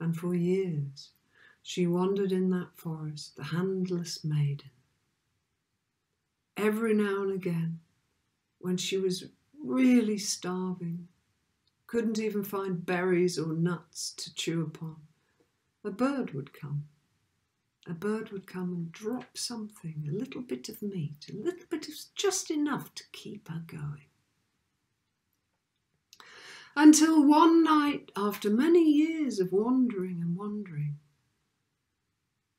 And for years she wandered in that forest, the Handless Maiden. Every now and again, when she was really starving, couldn't even find berries or nuts to chew upon, a bird would come. A bird would come and drop something, a little bit of meat, a little bit of just enough to keep her going. Until one night, after many years of wandering and wandering,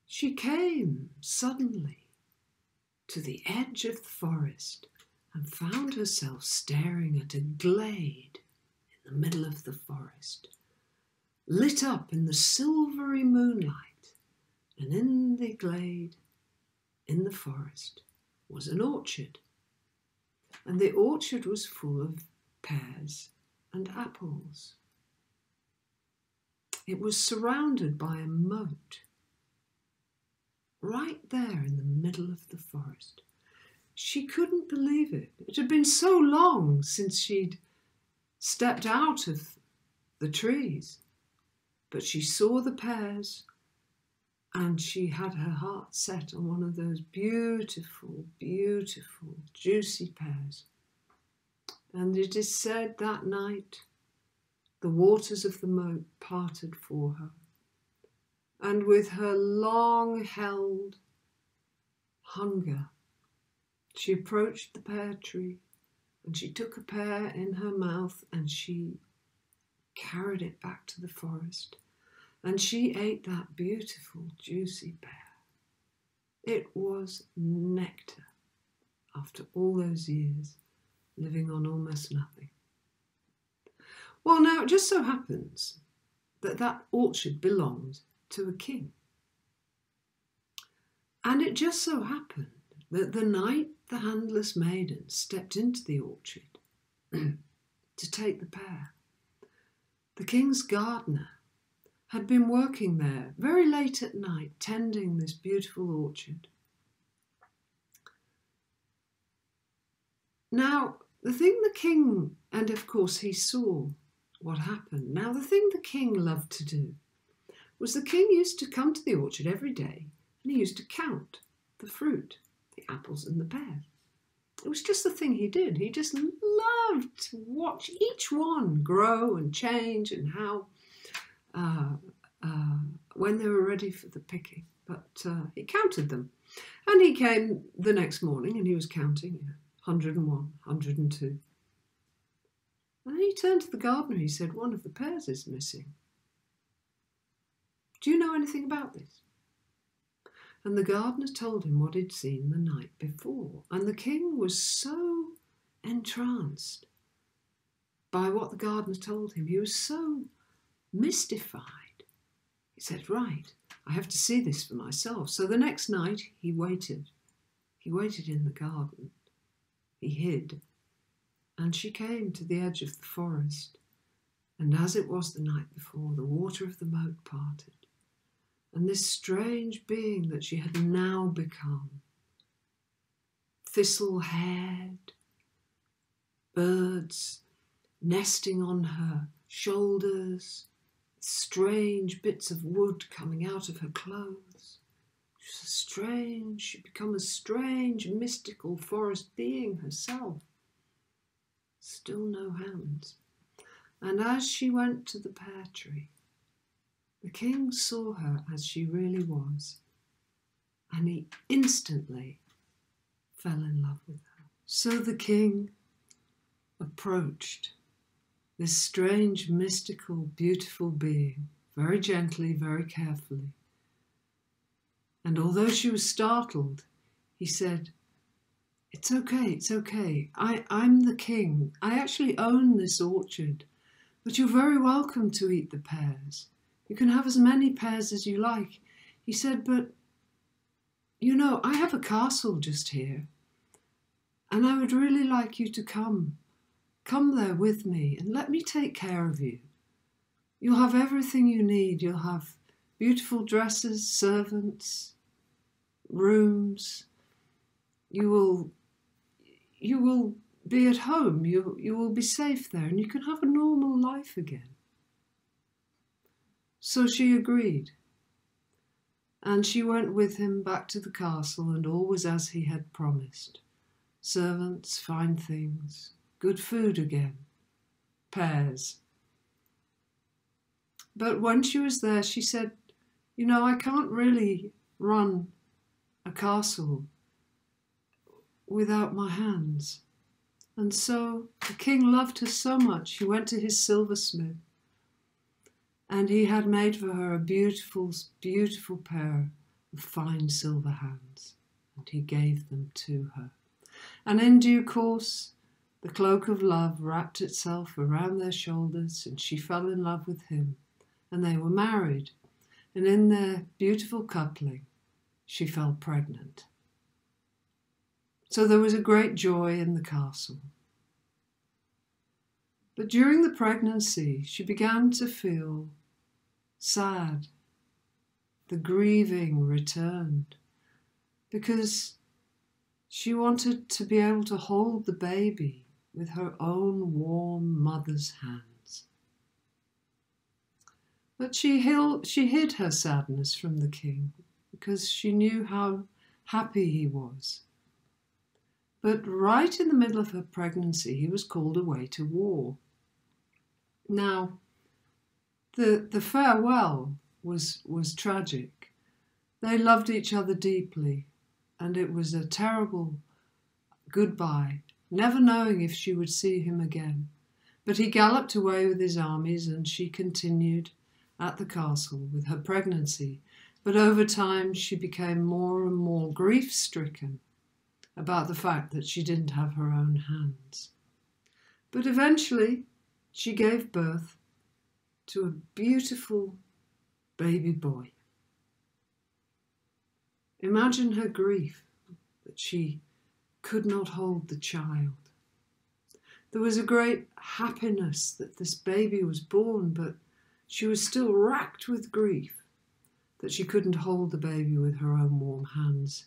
she came suddenly to the edge of the forest and found herself staring at a glade in the middle of the forest, lit up in the silvery moonlight. And in the glade, in the forest, was an orchard. And the orchard was full of pears and apples. It was surrounded by a moat, right there in the middle of the forest. She couldn't believe it. It had been so long since she'd stepped out of the trees. But she saw the pears, and she had her heart set on one of those beautiful, beautiful, juicy pears. And it is said that night the waters of the moat parted for her. And with her long-held hunger, she approached the pear tree, and she took a pear in her mouth, and she carried it back to the forest. And she ate that beautiful, juicy pear. It was nectar after all those years living on almost nothing. Well, now it just so happens that that orchard belonged to a king. And it just so happened that the night the Handless Maiden stepped into the orchard to take the pear, the king's gardener had been working there very late at night, tending this beautiful orchard. Now, the thing the king, and of course he saw what happened. Now, the thing the king loved to do was the king used to come to the orchard every day and he used to count the fruit, the apples and the pears. It was just the thing he did. He just loved to watch each one grow and change and how when they were ready for the picking. But he counted them. And he came the next morning and he was counting 101, 102. And then he turned to the gardener. He said, "One of the pears is missing. Do you know anything about this?" And the gardener told him what he'd seen the night before. And the king was so entranced by what the gardener told him. He was so mystified. He said, "Right, I have to see this for myself." So the next night he waited. He waited in the garden. He hid. And she came to the edge of the forest. And as it was the night before, the water of the moat parted. And this strange being that she had now become, thistle-haired, birds nesting on her shoulders, strange bits of wood coming out of her clothes. She'd become a strange, mystical forest being herself. Still no hands. And as she went to the pear tree, the king saw her as she really was, and he instantly fell in love with her. So the king approached this strange, mystical, beautiful being, very gently, very carefully. And although she was startled, he said, "It's okay, it's okay. I'm the king. I actually own this orchard, but you're very welcome to eat the pears. You can have as many pears as you like." He said, "But, you know, I have a castle just here, and I would really like you to come there with me and let me take care of you. You'll have everything you need. You'll have beautiful dresses, servants, rooms. You will be at home. You will be safe there, and you can have a normal life again." So she agreed, and she went with him back to the castle, and all was as he had promised. Servants, fine things, good food again, pears. But when she was there, she said, "You know, I can't really run a castle without my hands." And so the king loved her so much, he went to his silversmith, and he had made for her a beautiful, beautiful pair of fine silver hands, and he gave them to her. And in due course, the cloak of love wrapped itself around their shoulders, and she fell in love with him, and they were married. And in their beautiful coupling, she fell pregnant. So there was a great joy in the castle. But during the pregnancy, she began to feel sad. The grieving returned because she wanted to be able to hold the baby with her own warm mother's hands. But she hid her sadness from the king because she knew how happy he was. But right in the middle of her pregnancy, he was called away to war. Now, the farewell was tragic. They loved each other deeply, and it was a terrible goodbye, never knowing if she would see him again. But he galloped away with his armies, and she continued at the castle with her pregnancy. But over time, she became more and more grief-stricken about the fact that she didn't have her own hands. But eventually, she gave birth to a beautiful baby boy. Imagine her grief that she could not hold the child. There was a great happiness that this baby was born, but she was still racked with grief that she couldn't hold the baby with her own warm hands.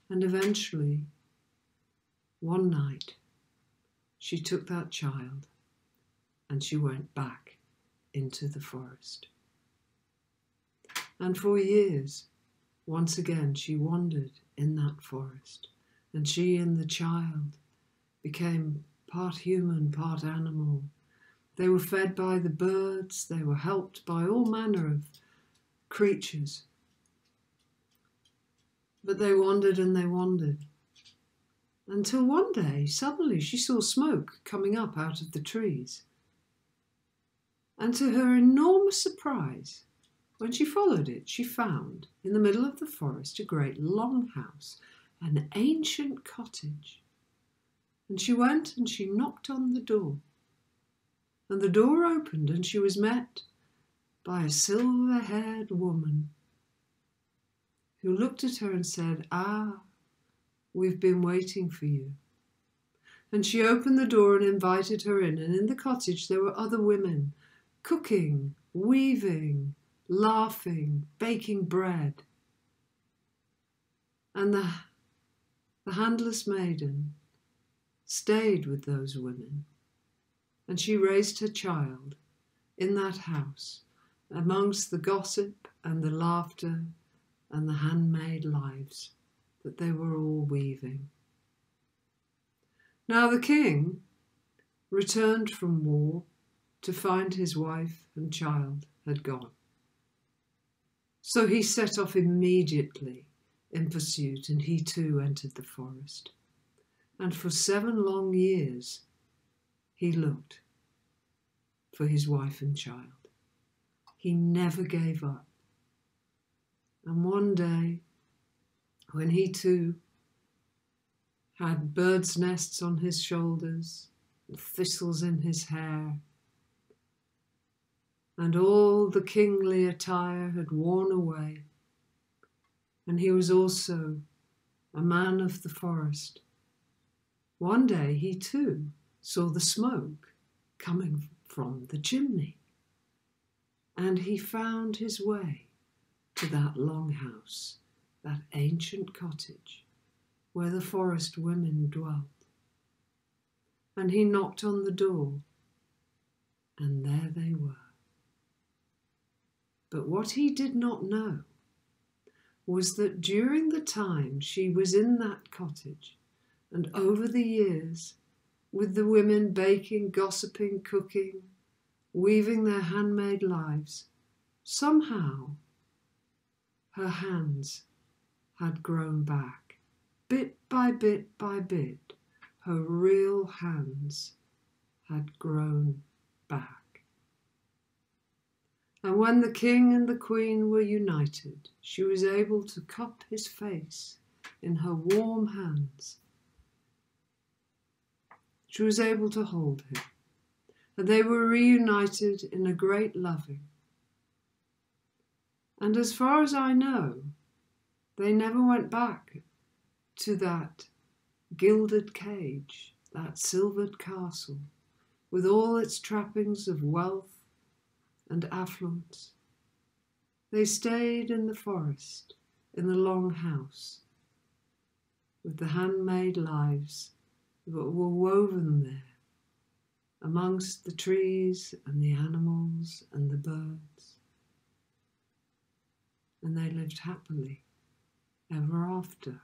And eventually, one night, she took that child and she went back into the forest. And for years, once again, she wandered in that forest, and she and the child became part human, part animal. They were fed by the birds, they were helped by all manner of creatures. But they wandered and they wandered, until one day, suddenly, she saw smoke coming up out of the trees. And to her enormous surprise, when she followed it, she found, in the middle of the forest, a great longhouse, an ancient cottage. And she went and she knocked on the door. And the door opened, and she was met by a silver-haired woman who looked at her and said, "Ah, we've been waiting for you." And she opened the door and invited her in, and in the cottage there were other women, cooking, weaving, laughing, baking bread. And the Handless Maiden stayed with those women, and she raised her child in that house amongst the gossip and the laughter and the handmade lives that they were all weaving. Now the king returned from war to find his wife and child had gone. So he set off immediately in pursuit, and he too entered the forest. And for 7 long years he looked for his wife and child. He never gave up. And one day, when he too had birds' nests on his shoulders, and thistles in his hair, and all the kingly attire had worn away, and he was also a man of the forest. One day he too saw the smoke coming from the chimney, and he found his way to that longhouse, that ancient cottage where the forest women dwelt. And he knocked on the door, and there they were. But what he did not know was that during the time she was in that cottage, and over the years, with the women baking, gossiping, cooking, weaving their handmade lives, somehow her hands had grown back. Bit by bit by bit, her real hands had grown back. And when the king and the queen were united, she was able to cup his face in her warm hands. She was able to hold him, and they were reunited in a great loving. And as far as I know, they never went back to that gilded cage, that silvered castle, with all its trappings of wealth and affluence. They stayed in the forest, in the long house, with the handmade lives that were woven there, amongst the trees and the animals and the birds. And they lived happily ever after.